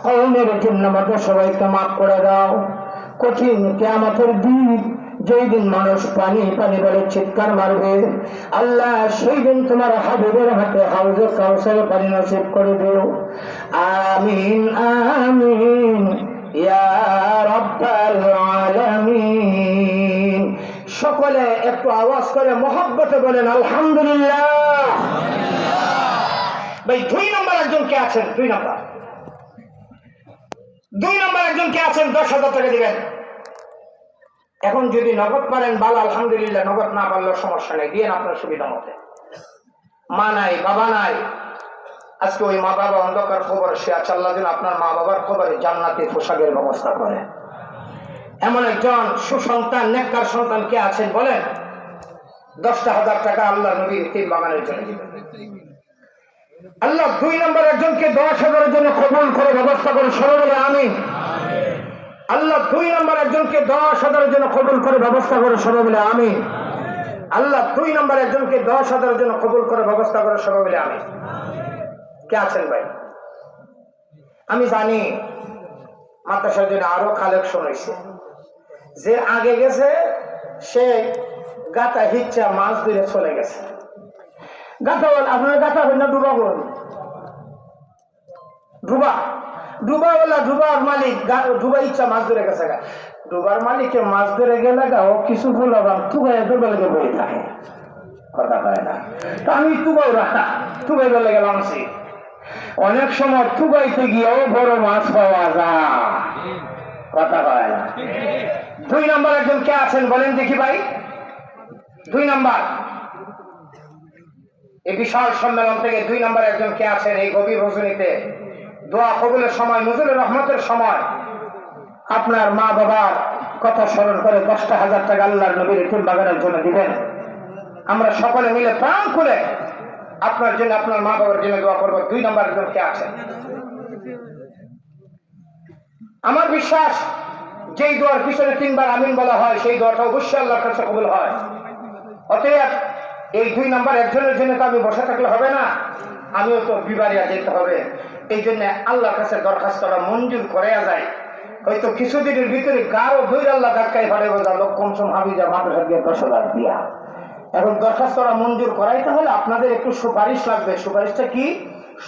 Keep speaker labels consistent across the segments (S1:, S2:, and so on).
S1: কওমের জন্য আমাদের সবাইকে মাফ করে দাও। কঠিন কিয়ামতের দিন, যেই দিন মানুষ পানি পানি বলে চিৎকার মারবে, আল্লাহ সেই দিন তোমার হাবিবের হাতে হাউজে কাউসার পানি নসিব করে দিও। আমিন আমিন ইয়া রাব্বাল আলামিন। সকলে একটু আওয়াজ করে মহব্বতে বলেন আলহামদুলিল্লাহ। ভাই 2 নম্বর একজন কে আছেন? 2 নম্বর একজন কে আছেন? 10,000 টাকা দিবেন। এখন যদি নগদ পারেন ভালো, আলহামদুলিল্লাহ। নগদ না পারলেও সমস্যা নেই, দিয়ে আপনার সুবিধা মতে। মা নাই, বাবা নাই, আজকে ওই মা বাবা অন্ধকার খবর সে আছে, আল্লাহ যেন আপনার মা বাবার খবরে জান্নাতি পোশাকের ব্যবস্থা করে। এমন একজন সুসন্তান নেককার সন্তান কে আছেন বলেন? 10,000 টাকা আল্লাহ নবীর তিন বাগানের জন্য দিবেন। আল্লাহ 2 নম্বর একজনকে 10,000 জন্য কবুল করে ব্যবস্থা করে, সবাই বলে আমিন। আল্লাহ 2 নম্বর একজনকে 10,000 জন্য কবুল করে ব্যবস্থা করে, সবাই বলে আমিন। আল্লাহ 2 নম্বর একজনকে 10,000 জন্য কবুল করে ব্যবস্থা করে, সবাই বলে আমিন। কে আছেন ভাই? আমি জানি মাদ্রাসার জন্য আরো কালেকশন হয়েছে। যে আগে গেছে সে গাতা হিচ্ছা মাছ ধরে চলে গেছে। গাথা বল, আপনার গাথা বল না ডুবা বল? ডুবার মালিক ডুবা ইচ্ছা মাছ ধরে গেছে। ডুবার মালিকে মাছ ধরে গেলে ও কিছু বললাম তুবাই ধরবে বই থাকে, কথা হয় না। তো আমি তুবাই বলে গেলাম। অনেক সময় তুবাইতে গিয়েও বড় মাছ পাওয়া যায়, কথা হয় না। 2 নম্বর একজন কে আছেন বলেন দেখি ভাই? 2 নম্বর এই বিশাল সম্মেলন থেকে 2 নম্বর একজন কে আছেন? এই গভীর রজনীতে দোয়া কবুলের সময়, নজরুল রহমতের সময় আপনার মা বাবার কথা স্মরণ করে 10,000 টাকা আল্লাহর নবীর তিন বাগানের জন্য দিবেন। আমরা সকলে মিলে প্রাণ খুলে আপনার জন্য, আপনার মা বাবার জন্য দোয়া করবো। 2 নম্বর একজন কে আছেন? আমার বিশ্বাস যেই দোয়ার পিছনে 3 বার আমিন বলা হয়, সেই দোয়াটা অবশ্যই আল্লাহর কাছে কবুল হয়। অতএব এই 2 নম্বর একজনের জন্য তো আমি বসে থাকলে হবে না, আমিও তো বিবারিয়া যেতে হবে। এই জন্য আল্লাহর কাছে দরখাস্তটা মঞ্জুর করে যায়। হয়তো কিছুদিনের ভিতরে গাঢ় ধৈর আল্লাহ ধাক্কায় ভাড়ে বোঝা লোক কমসম হাবিজা মাদ্রাসা দিয়ে 10,000 দিয়া। এখন দরখাস্তটা মঞ্জুর করাইতে হলে আপনাদের একটু সুপারিশ লাগবে। সুপারিশটা কি?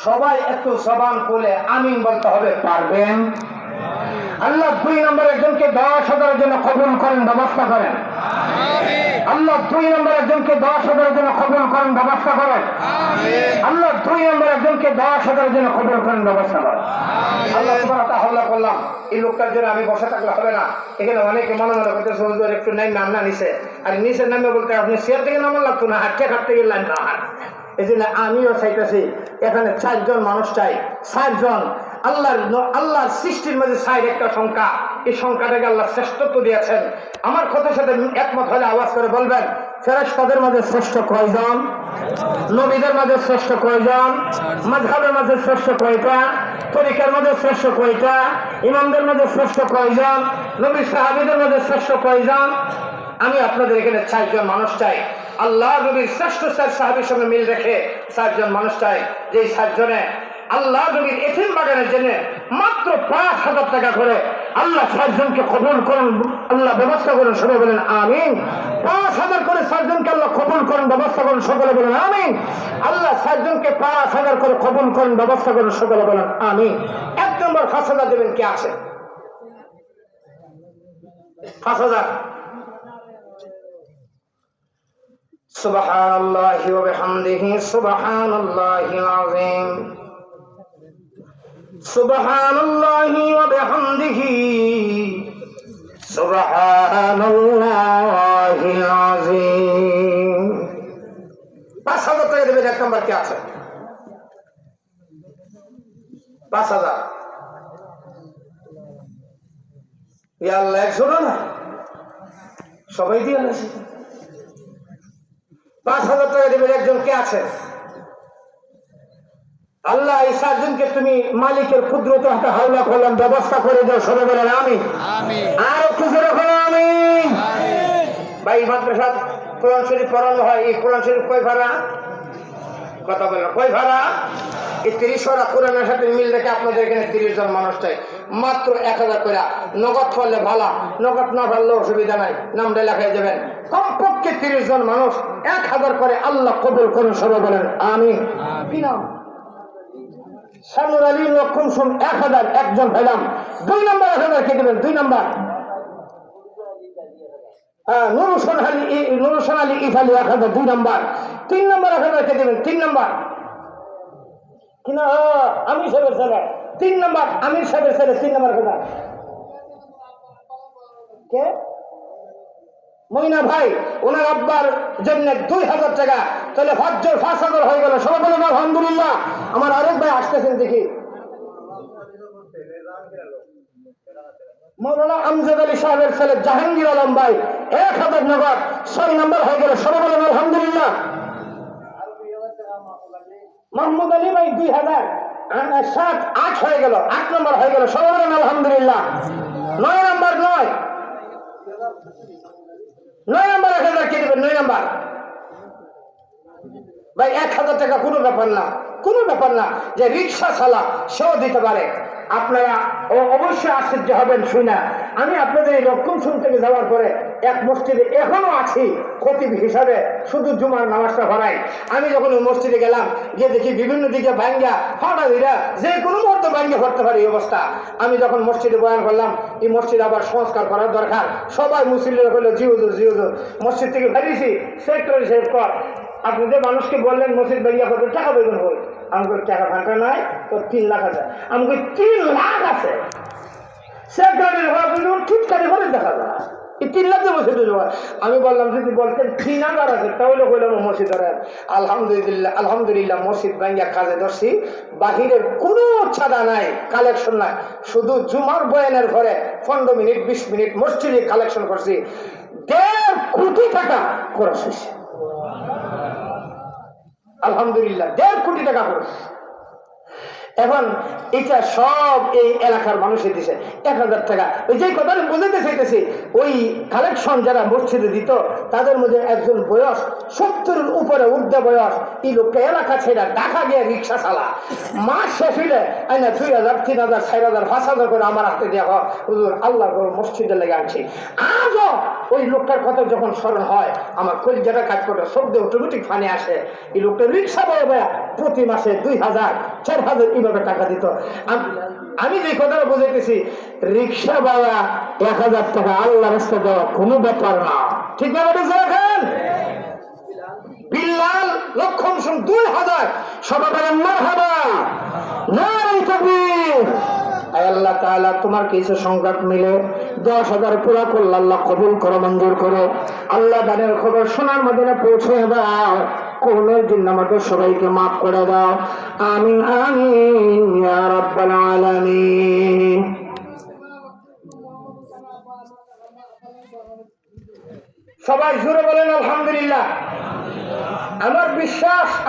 S1: সবাই একটু জবান খুলে আমিন বলতে হবে। পারবেন? আল্লাহ 2 নম্বর একজনকে 10,000 জন্য কবুল করেন, ব্যবস্থা করেন। আল্লাহ 2 নম্বর একজনকে 10,000 জন্য কবুল করেন, ব্যবস্থা করেন। আল্লাহ 2 নম্বর একজনকে 10,000 জন্য কবুল করেন, ব্যবস্থা করেন। আল্লাহ সুবহানাহু করলাম এই লোকটার জন্য আমি বসে থাকলে হবে না। এখানে অনেকে মনে মনে করতে হুজুর একটু নাই নামনা নিচে, আর নিচের নামে বলতে আপনি চেয়ার থেকে নামান লাগতো না, হাঁটতে গেলেন না। এই জন্য আমিও চাইতেছি এখানে 4 জন মানুষ চাই। 4 জন আল্লাহর সৃষ্টির মাঝে 4 একটা সংখ্যা, এই সংখ্যাটাকে আল্লাহ শ্রেষ্ঠত্ব দিয়েছেন। আমার কথার সাথে একমত হলে আওয়াজ করে বলবেন, ফেরেশতাদের মাঝে শ্রেষ্ঠ কয়জন? নবীদের মাঝে শ্রেষ্ঠ কয়জন? মাযহাবের মাঝে শ্রেষ্ঠ কয়টা? তরিকার মাঝে শ্রেষ্ঠ কয়টা? ইমামদের মাঝে শ্রেষ্ঠ কয়জন? নবী সাহাবীদের মাঝে শ্রেষ্ঠ কয়জন? আমি আপনাদের এখানে 4 জন মানুষ চাই। আল্লাহ নবীর শ্রেষ্ঠ 4 সাহাবীর সঙ্গে মিল রেখে 4 জন মানুষ চাই। যেই 4 জনে আল্লাহ নবীর এতিম বাগানের জন্য মাত্র 5,000 টাকা করে আল্লাহ 4 জনকে কবুল করেন, আল্লাহ ব্যবস্থা করেন, সবাই বলেন আমিন। 5,000 করে 4 জনকে আল্লাহ কবুল করেন, ব্যবস্থা করেন, সকলে বলেন আমিন। আল্লাহ 4 জনকে 5,000 করে কবুল করেন, ব্যবস্থা করেন, সকলে বলেন আমিন। 1 নম্বর 5,000 দেবেন কে আছে? 5,000। সুবহানাল্লাহি ওয়া বিহামদিহি সুবহানাল্লাহিল আযীম। সুবহানাল্লাহি ওয়া বিহামদিহি সুবহানাল্লাহিল আযীম। 5,000 টাকা দেবেন। 1 নম্বর কে আছে? 5,000। ইয়া আল্লাহ, একজন না সবাই দিয়ে আছে। 5,000 টাকা দেবেন। একজন কে আছে? আল্লাহ এই 4 জনকে তুমি মালিকের কুদরতে হাতে হাওলা করলাম, ব্যবস্থা করে দাও, সবাই বলেন আমিন। আর একটু জোরে বলেন আমিন। ভাই মাদ্রাসা কোরআন শরীফ পড়ানো হয়। এই কোরআন শরীফ কয় পারা? কথা বলেন কই ভাড়া? এই 30 ওরা কোরআনের সাথে মিল রেখে আপনাদের এখানে 30 জন মানুষ চাই, মাত্র 1000 করে। নগদ ফলে ভালো, নগদ না পারলে অসুবিধা নাই, নামটা লেখাই দেবেন। কমপক্ষে 30 জন মানুষ 1000 করে, আল্লাহ কবুল করুন, সবাই বলেন আমিন। কি নাম? শানুর আলী লক্ষণ শুন 1000 একজন পেলাম। 2 নম্বর 1000 কে দেবেন? 2 নম্বর নুরুসন আলী ইফালি 1000 2 নম্বর। 3 নম্বর 1000 কে দেবেন? 3 নম্বর কিনা আমির সাহেবের ছেলে 3 নম্বর, আমির সাহেবের ছেলে 3 নম্বর কথা কে? মইনা ভাই, ওনার আব্বার জন্য 2000 টাকা, তাহলে ফজর 5000 হয়ে গেল। সবাই বলেন আলহামদুলিল্লাহ। আমার আরেক ভাই আসতেছেন দেখি, মৌলানা আমজাদ আলী সাহেবের ছেলে জাহাঙ্গীর আলম ভাই 1000 নগদ, 6 নম্বর হয়ে গেল। সবাই বলেন আলহামদুলিল্লাহ। মাহমুদ আলী ভাই 2000, 7 8 হয়ে গেল, 8 নম্বর হয়ে গেল। সবাই বলেন আলহামদুলিল্লাহ। 9 নম্বর 9 নম্বর 1000 কে দেবেন? 9 নম্বর ভাই 1000 টাকা কোনো ব্যাপার না, কোনো ব্যাপার না। যে রিক্সা চালা সেও দিতে পারে। আপনারা অবশ্যই আশ্চর্য হবেন শুনে। আমি আপনাদের এই লক্ষণ শুন থেকে যাওয়ার পরে এক মসজিদে এখনো আছি খতিব হিসাবে, শুধু জুমার নামাজটা পড়াই। আমি যখন ওই মসজিদে গেলাম, গিয়ে দেখি বিভিন্ন দিকে ভাঙ্গা ফাটা দিরা, যে কোনো মুহূর্তে ভাঙ্গে পড়তে পারে এই অবস্থা। আমি যখন মসজিদে বয়ান করলাম, এই মসজিদ আবার সংস্কার করার দরকার, সবাই মুসলিম হলো জি হুজুর জি হুজুর। মসজিদ থেকে বেরিয়েছি, সেক্টরি সেভ কর, আপনি যে মানুষকে বললেন মসজিদ ভাঙ্গা করতে টাকা বেতন হই, আমাকে টাকা ফাঁকা নাই, তোর 3 লাখ আছে। আমাকে 3 লাখ আছে, সেক্রেটারি ঠিকঠাক করে দেখা যায় এই 3 লাখ মসজিদ। আমি বললাম যদি বলতেন 3000 আছে তাহলে কইলাম মসজিদ। আলহামদুলিল্লাহ, আলহামদুলিল্লাহ মসজিদ ভাঙ্গা কাজে ধরছি। বাহিরের কোনো ছাদা নাই, কালেকশন নাই, শুধু জুমার বয়ানের ঘরে 15 মিনিট 20 মিনিট মসজিদে কালেকশন করছি। 1.5 কোটি টাকা খরচ হয়েছে। আলহামদুলিল্লাহ 1.5 কোটি টাকা খরচ। এখন এটা সব এই এলাকার মানুষের দিছে 1000 টাকা। ওই যে কথা বুঝতে চাইতেছি, ওই কালেকশন যারা মসজিদে দিত তাদের মধ্যে একজন বয়স 70-এর উপরে ঊর্ধ্ব বয়স, এই লোকটা এলাকা ছেড়ে ঢাকা গিয়ে রিক্সা চালা। মাস শেষ হইলে না 2000 3000 4000 5000 করে আমার হাতে দেওয়া হুজুর আল্লাহ মসজিদে লেগে আনছি। আজও ওই লোকটার কথা যখন স্মরণ হয় আমার কলিজাটা কাজ করে, শব্দে অটোমেটিক ফানে আসে। এই লোকটা রিক্সা বয়ে বয়া প্রতি মাসে 2000 4000 এইভাবে টাকা দিত। আমি যে কথাটা বুঝাইতেছি, রিক্সা বাবা 1000 টাকা আল্লাহ রাস্তা দেওয়া কোনো ব্যাপার না, ঠিক না? দেখেন বিল্লাল লক্ষণ শুন 2000, সবাই বলেন মারহাবা, নারে তাকবীর। আল্লাহ তাআলা তোমার কিছু সংকট মিলে 10,000 পুরা করলে আল্লাহ কবুল করো, মঞ্জুর করো। আল্লাহ দানের খবর সোনার মদিনা পৌঁছে দাও। কোনের দিন আমাদের সবাইকে মাফ করে দাও। আমিন আমিন ইয়া রাব্বাল আলামিন। সবাই জোরে বলেন আলহামদুলিল্লাহ।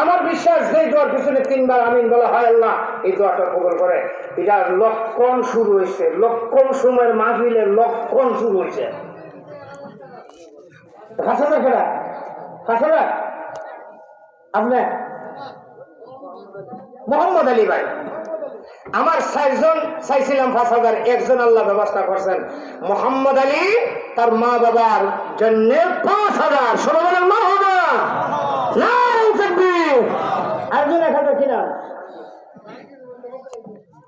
S1: আমার বিশ্বাস যে দোয়ার পিছনে 3 বার আমিন বলা হয় আল্লাহ এই দোয়াটা কবুল করে। এটা লক্ষণ শুরু হয়েছে, লক্ষণ সময়ের মাহফিলের লক্ষণ শুরু হয়েছে। হাসানা খেলা হাসানা আপনি মোহাম্মদ আলী ভাই, আমার 4 জন চাইছিলাম 5000, একজন আল্লাহ ব্যবস্থা করছেন। মোহাম্মদ আলী তার মা বাবার জন্য 5000। সবাই বলেন মারহাবা, নারে তাকবীর। আরেকজন 1000 কিনা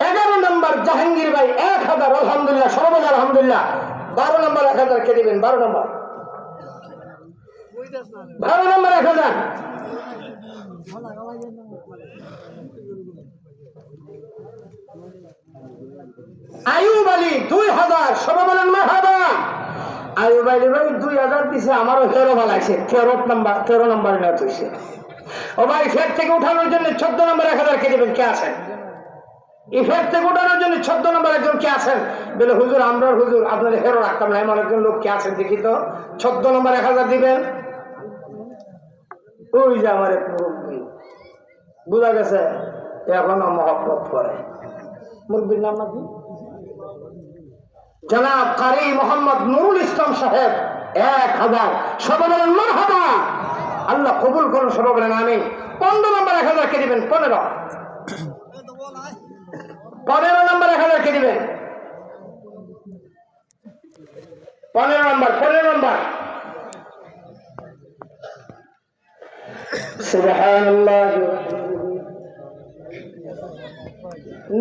S1: 11 নম্বর জাহাঙ্গীর ভাই 1000। আলহামদুলিল্লাহ, সবাই বলেন আলহামদুলিল্লাহ। 12 নম্বর 1000 কে দিবেন? 12 নম্বর 1000। আয়ুব আলী 2000। সবাই বলেন মারহাবা। আয়ুব আলী ভাই 2000 দিছে, আমারও ফেরো ভালাইছে। 13 নম্বর নেওয়া হয়েছে। ও ভাই ফের থেকে উঠানোর জন্য 14 নম্বর 1000 কে দিবেন? কে আছেন? এই ফের থেকে উঠানোর জন্য 14 নম্বর একজন কে আছেন? বলে হুজুর আমরা হুজুর আপনাদের ফেরো রাখতাম না, এমন একজন লোক কে আছেন দেখি তো। 14 নম্বর 1000 দিবেন। ওই যে আমার এক মুরব্বী, বুঝা গেছে এখনো মহব্বত করে। মুরব্বীর নাম নাকি জনাব কারি মোহাম্মদ নুরুল ইসলাম সাহেব 1000। সবাই বলেন মারহাবা। আল্লাহ কবুল করুন, সবাই বলেন আমিন। 15 নম্বর 1000 কে দিবেন? 15 নম্বর 1000 কে দিবেন? 15 নম্বর। সুবহানাল্লাহ।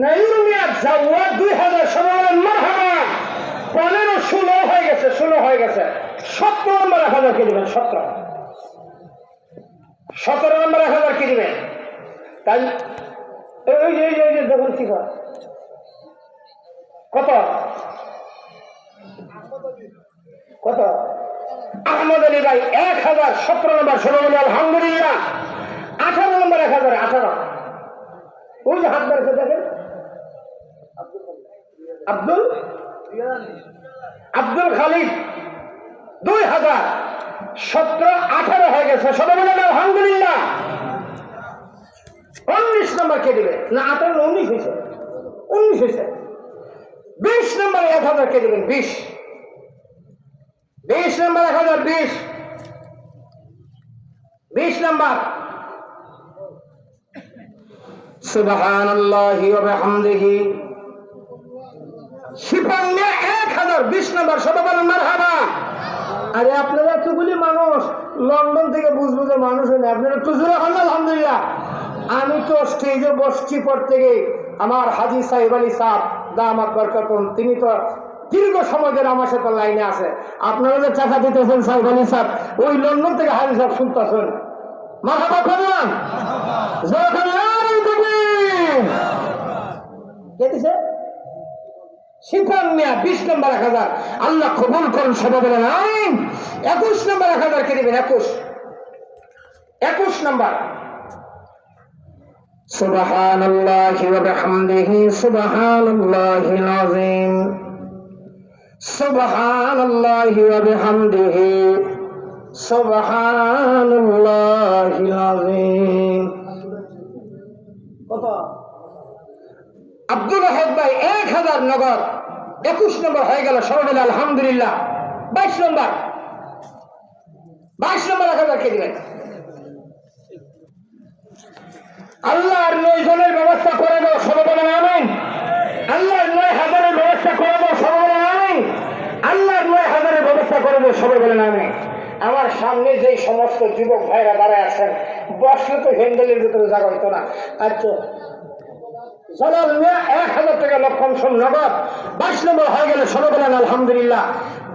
S1: নাইরুল মিয়াদ জাওয়াদ 2000, সবাই বলেন মারহাবা। 15, 16 হয়ে গেছে, 17 নম্বর 1000 কে দিবেন? 17 নম্বর 1000 কে দিবেন? তাই এই যে দেখুন কি হয়, কত আহমদ আলী ভাই 1000, 17 নম্বর, সবাই বলে আলহামদুলিল্লাহ। 18 নম্বর 1000, 18, ওই যে হাত বাড়ছে দেখেন, আব্দুল খালিদ 2000, 17, 18 হয়ে গেছে, সবাই বলে আলহামদুলিল্লাহ। 19 নম্বর কে দিবে? না 18, 19 হয়েছে, 20 নম্বর 1000 কে দিবেন? 20 নম্বর 1000, 20 নম্বর। সুবহানাল্লাহি ওয়া বিহামদিহি। শিফাঙ্গে 1000, 20 নম্বর, সবাই বলেন মারহাবা। আরে আপনারা এতগুলি মানুষ, লন্ডন থেকে বুঝবুঝে মানুষ হয় না, আপনারা একটু জোরে বলেন আলহামদুলিল্লাহ। আমি তো স্টেজে বসছি পর থেকে, আমার হাজী সাহেব আলী সাহেব দামাত বরকাতুম, তিনি তো দীর্ঘ সময় ধরে আমার সাথে লাইনে আছে। আপনারা যে টাকা দিতেছেন সাহেব আলী সাহেব, ওই লন্ডন থেকে হাজী সাহেব শুনতেছেন। মারহাবা করলাম, জোরে করলাম। কে দিছে? শিফান মিয়া 20 নম্বর 1000, আল্লাহ কবুল করুন, সবাই বলেন আমিন। 21 নম্বর 1000 কে দিবেন? 21 নম্বর। সুবহানাল্লাহি ওয়া বিহামদিহি, সুবহানাল্লাহিল আযীম, সুবহানাল্লাহি ওয়া বিহামদিহি, সুবহানাল্লাহিল আযীম। কত? আব্দুল আহাদ ভাই 1000 নগদ, 21 নম্বর হয়ে গেল, সবাই বলে আলহামদুলিল্লাহ। 22 নম্বর 1000 কে দিবেন? আল্লাহর 9 জনের ব্যবস্থা করে দাও, সবাই বলেন আমিন। আল্লাহর 9000 ব্যবস্থা করে দাও, সবাই বলেন আমিন। আল্লাহর 9000 ব্যবস্থা করে দাও, সবাই বলেন আমিন। আমার সামনে যে সমস্ত যুবক ভাইরা দাঁড়ায় আছেন, বসলে তো হ্যান্ডেলের ভিতরে জায়গা হইতো না। আচ্ছা, জালাল মিয়া 1000 টাকা লক্ষাংশ নগদ, 22 নম্বর হয়ে গেলে, সবাই বলেন আলহামদুলিল্লাহ।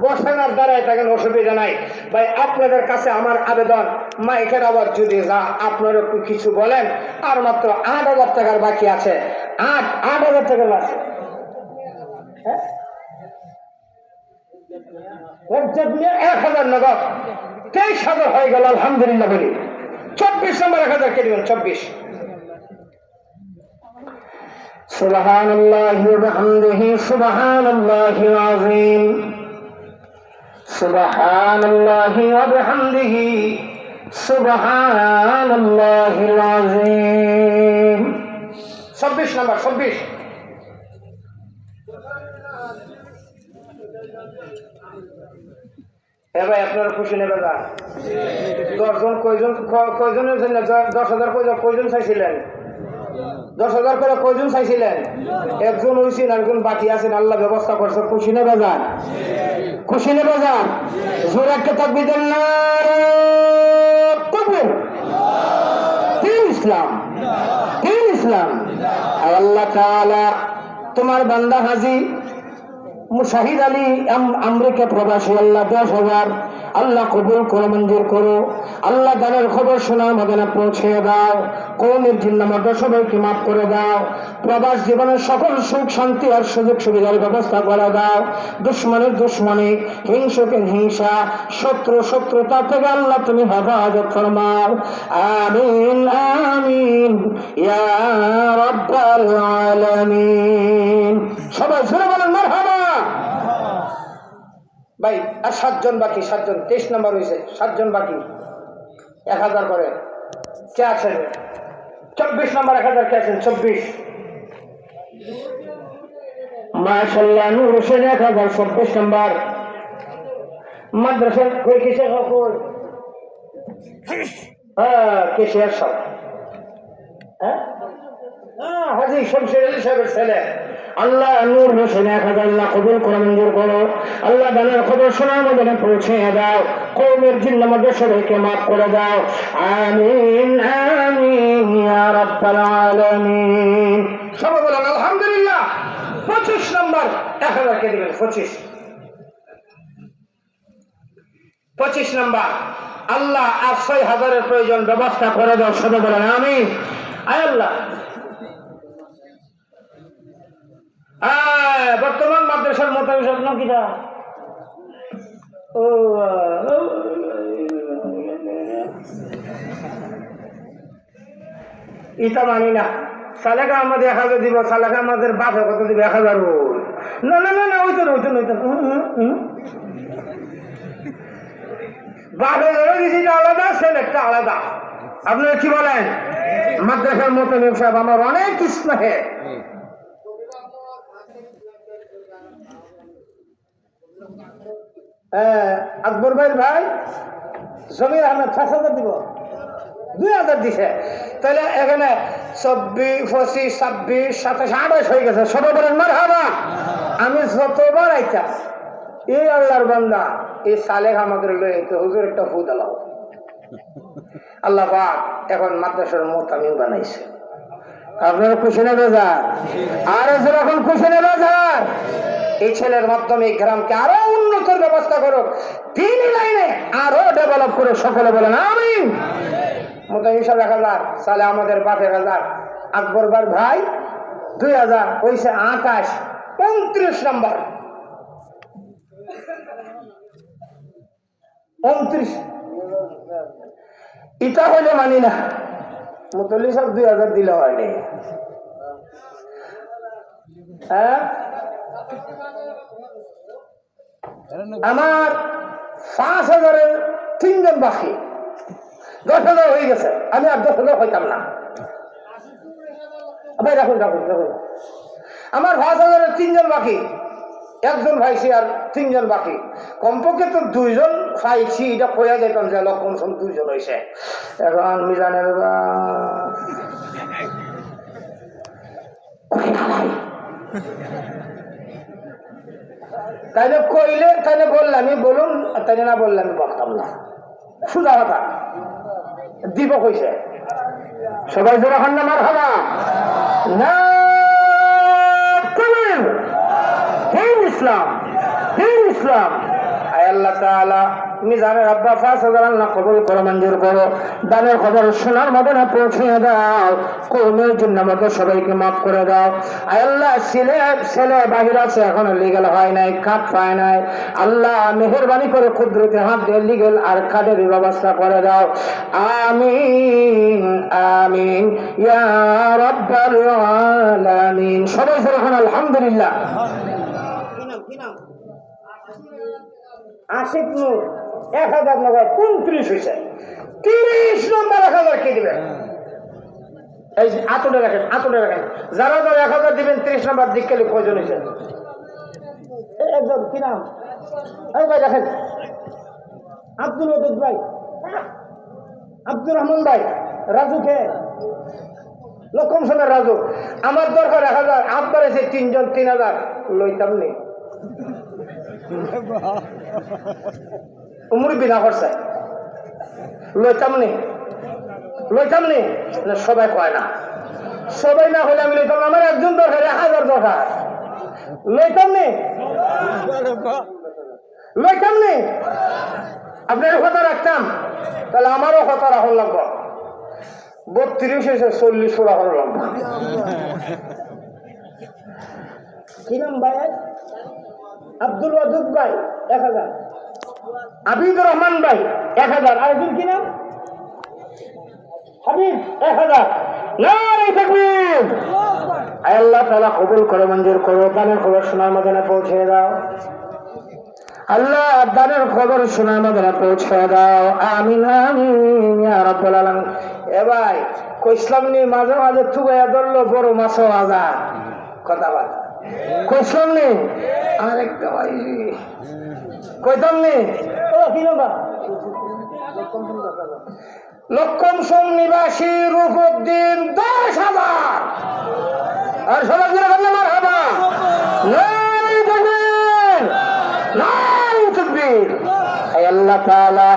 S1: বসানোর দ্বারায় থাকেন, অসুবিধা নাই ভাই। আপনাদের কাছে আমার আবেদন, মাইকের আবার যদি যা আপনারা একটু কিছু বলেন। আর মাত্র 8000 টাকার বাকি আছে, 8000 টাকার আছে। 1000 নগদ, 23000 হয়ে গেল, আলহামদুলিল্লাহ বলি। 24 নম্বর 1000 কে দিবেন? 24। সুবহানাল্লাহি ওয়া বিহামদিহি, সুবহানাল্লাহিল আযীম, সুবহানাল্লাহি ওয়া বিহামদিহি, সুবহানাল্লাহিল আযীম। 26 নম্বর, 26। ভাই আপনারা খুশি নেবে না? 10 জন কয়জনের জন্য 10,000 কয়জন চাইছিলেন? 10,000 করে কয়জন চাইছিলেন? একজন হয়েছেন, একজন বাকি আছেন, আল্লাহ ব্যবস্থা করছে। খুশি নেবে যান, খুশি নেবে যান। জোরে একটা তাকবীর দেন না। ইসলাম। আল্লাহ তাআলা তোমার বান্দা হাজী মুশাহিদ আলী আমেরিকা প্রবাসী, আল্লাহ 10,000 আল্লাহ কবুল করো, মঞ্জুর করো। আল্লাহ দানের খবর শোনা মদিনা পৌঁছে দাও। কওমের জিন্নামাটা সবাইকে মাফ করে দাও। প্রবাস জীবনের সকল সুখ শান্তি আর সুযোগ সুবিধার ব্যবস্থা করে দাও। দুশ্মনের দুশ্মনী, হিংসুকের হিংসা, শত্রুতা থেকে আল্লাহ তুমি হেফাজত ফরমাও। আমিন আমিন ইয়া রাব্বাল আলামিন। সবাই জোরে বলেন মারহাবা। ভাই আর 7 জন বাকি, 7 জন। 23 নম্বর হয়েছে, 7 জন বাকি। 1000 করে কে আছেন? 24 নম্বর 1000 কে আছেন? 24। মাশাআল্লাহ, নূর হোসেন 1000, 24 নম্বর। মাদ্রাসা কই কিসে কই কেশিয়ার সব হাজি শমশের আলী সাহেবের ছেলে। আল্লাহ নূর হোসেন 1000 আল্লাহ কবুল করে মঞ্জুর করো। আল্লাহ দানের খবর শোনার মধ্যে পৌঁছে দাও। কওমের জিন্নার মধ্যে সবাইকে মাফ করে দাও। আমিন আমিন ইয়া রাব্বাল আলামিন। সবাই বলেন আলহামদুলিল্লাহ। 25 নম্বর 1000 কে দিবেন। 25 নম্বর আল্লাহ আর 6000 প্রয়োজন ব্যবস্থা করে দাও। সবাই বলেন আমিন। আয় আল্লাহ বর্তমান মাদ্রাসার মোতাবেক স্বপ্ন কিটা ইটা মানি না। সালেকা আমাদের 1000 দিব। সালেকা আমাদের বাপে কত দিব? 1000। না না না না ওইতো বাপে ধরে দিছি আলাদা, ছেলেটা আলাদা। আপনারা কি বলেন? মাদ্রাসার মোতাবেক সাহেব আমার অনেক স্নেহে আকবর ভাই জমির আহমেদ 5000 দিব। 2000 দিছে। তাহলে এখানে 24, 25, 26, 27, 28 হয়ে গেছে। সবাই বলেন মারহাবা। আমি যতবার আইতা এই আল্লাহর বান্দা এই সালেহ আমাদের লইতে হুজুর একটা ফুদ আলাও আল্লাহ পাক এখন মাদ্রাসার মোতামিম বানাইছে। আপনারা খুশি না বেজার? আর যখন খুশি না বেজার? এই ছেলের মাধ্যমে এই গ্রামকে আরো উন্নতির ব্যবস্থা করো, দিনই লাইনে আরো ডেভেলপ করে। সকলে বলেন আমিন। মোতামিম সাহেব 1000, সালে আমাদের 5000, আকবর ভাই 2000 হয়েছে 28। 29 নম্বর 29 এটা হলে মানি না। মুতল্লি সব 2000 দিলে হয়নি। আমার 5000-এর 3 জন বাকি। 10,000 হয়ে গেছে। আমি আর 10,000 হইতাম না ভাই। রাখুন। আমার 5000-এর 3 জন বাকি। একজন ভাইছি আর 3 জন বাকি। কমপক্ষে তো 2 জন পাইছি। এটা কইয়া যেতাম যে লক্ষণ 2 জন হয়েছে। এখন মিজানের তাইলে কইলে তাইলে বললাম আমি বলুন, তাইলে না বললে আমি বলতাম না। সুদা কথা দিব কইছে। সবাই জোর হন না মারহাবা না। ইসলাম আয় আল্লাহ তাআলা মিজানের আব্বা 5000 আল্লাহ কবুল করো, মঞ্জুর করো। দানের খবর সোনার মদনে পৌঁছে দাও। কওমের জিন্নার মধ্যে সবাইকে মাফ করে দাও। আয় আল্লাহ ছেলে বাহির আছে, এখনো লিগেল হয় নাই, কার্ড পায় নাই। আল্লাহ মেহেরবানি করে কুদরতে হাত দিয়ে লিগেল আর কার্ডের ব্যবস্থা করে দাও। আমিন আমিন ইয়া রাব্বাল আলামিন। সবাই যখন আলহামদুলিল্লাহ। আশিক নূর 1000 নগদ 29 হয়েছে। 30 নম্বর 1000 কে দিবেন? এই আতলে রাখেন। যারা 1000 দিবেন 30 নম্বর দিক গেলে কয়জন হয়েছে? একজন। কি নাম? এই ভাই দেখেন, আব্দুল ওদুদ ভাই, আব্দুর রহমান ভাই, রাজু খে, লক্ষম সমের রাজু। আমার দরকার 1000। আপনার এসে 3 জন 3000 লইতাম নেই। মুরব্বি না করছে লইতাম নি। সবাই কয় না। সবাই না হলে আমি লইতাম। আমার একজন দরকার, 1000 দরকার। লইতাম নি। আপনার কথা রাখতাম, তাহলে আমারও কথা রাখুন লাগবো। 32 এসে 40 রাখুন লাগবো। কি নাম ভাই? আব্দুল ওয়াদুদ ভাই 1000, আবিদুর রহমান ভাই 1000, আরেকজন কি নাম? হাবিব 1000। নারে তাকবীর। আল্লাহ তাআলা কবুল করে, মঞ্জুর করো। দানের খবর সোনার মদিনা পৌঁছে দাও। আল্লাহ দানের খবর সোনার মদিনা পৌঁছে দাও। আমিন আমিন ইয়া রাব্বাল আলামিন। এ ভাই কইসলাম নি মাঝে মাঝে থুগাইয়া ধরলো বড় মাছও আজাদ কথা বল। কইসলাম নি আরেকটা ভাই কইতাম নি। ও কি নাম্বার? লক্ষম সোম নিবাসী রূপউদ্দিন 10,000 আর সবাই মিলে বললাম আর হবা নাই তাকবীর নাই তাকবীর। হে আল্লাহ তাআলা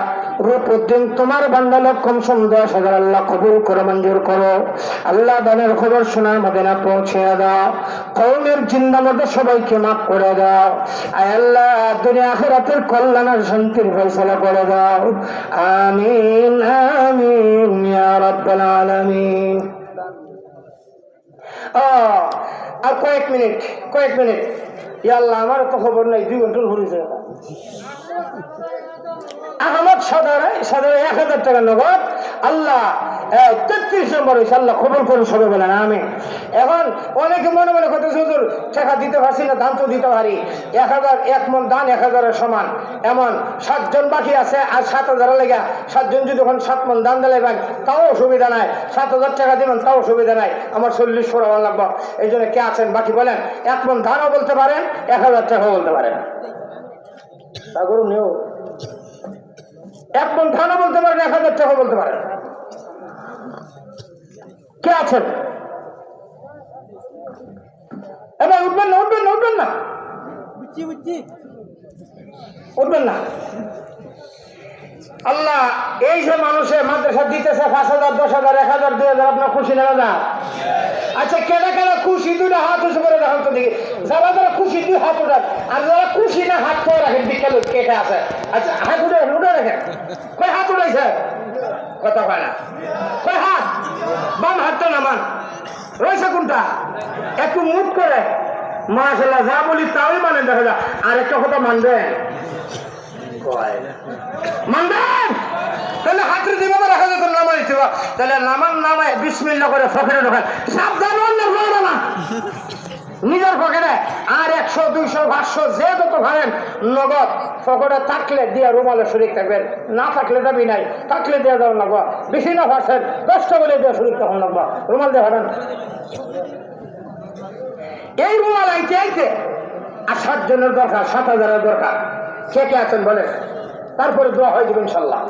S1: রূপউদ্দিন তোমার বান্দা লক্ষম সোম 10,000 আল্লাহ কবুল করে মঞ্জুর করো। আল্লাহ দানের খবর শোনার মদিনা পৌঁছে দাও। কওমের জিন্দা মধ্যে সবাইকে মাফ করে দাও। আয় আল্লাহ দুনিয়া আখিরাতের কল্যাণ আর শান্তির ফয়সালা করে দাও। আমিন আমিন ইয়া রাব্বাল আলামিন। আর কয়েক মিনিট ইয়া আল্লাহ আমার তো খবর নাই 2 ঘন্টা ঘুরেছে। আহমদ সদরে 1,000 টাকা নগদ আল্লাহ 33 নম্বর হয়েছে। আল্লাহ কবুল করুন সবাই বলেন আমিন। এখন অনেকে মনে মনে করতেছে হুজুর টাকা দিতে পারছি না, দান তো দিতে পারি। 1,000 এক মন দান 1,000-এর সমান। এমন 7 জন বাকি আছে আর 7,000 লেগা 7 জন যদি 7 মন দান দিলে ভাই তাও অসুবিধা নাই। 7,000 টাকা দিবেন তাও অসুবিধা নাই। আমার 40 পড়াবার লাগবে। এই জন্য কে আছেন বাকি বলেন? 1 মন ধানও বলতে পারেন, 1,000 টাকাও বলতে পারেন। তা করুন নিও 1 মন ধানও বলতে পারেন, 1,000 টাকাও বলতে পারেন। কে আছেন? এবার উঠবেন না উঠবেন না। আল্লাহ এই যে মানুষের মাদ্রাসা দিতেছে 5,000 10,000 1,000 2,000 আপনার খুশি না না? আচ্ছা কেনা খুশি 2টা হাত উঁচু করে দেখান তো দেখি। যারা খুশি 2 হাত উঠান, আর যারা খুশি না হাত করে রাখেন। বিকেল কেটে আছে। আচ্ছা হাত উঠে রাখেন। কয় হাত উঠাইছে? কথা কয় না। কয় হাত? বাম হাতটা নামান। রয়েছে কোনটা? একটু মুখ করে মাশাআল্লাহ যা বলি তাই মানে দেখা যায়। আর একটা কথা মানবেন তাহলে হাতের যেভাবে রাখা যেত নামাই দিতে, তাহলে নামায় বিসমিল্লাহ করে পকেটে ঢোকান। সাবধান না নিজের পকেটে। আর 100 200 500 যে যত ভাবেন নগদ পকেটে থাকলে দিয়া রুমালে শরীর থাকবেন, না থাকলে দাবি নাই। থাকলে দেওয়া যাওয়া লাগবো। বেশি না পারছেন 10টা বলে দেওয়া শরীর তখন লাগবো। রুমাল দিয়ে ভাবেন এই রুমাল আইতে আর 7 জনের দরকার, 7,000-এর দরকার। কে আছেন বলে? তারপরে দোয়া হয়ে যাবে ইনশাল্লাহ।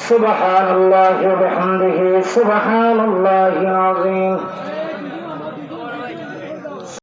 S1: সুবহানাল্লাহি ওয়া বিহামদিহি সুবহানাল্লাহিল আযীম।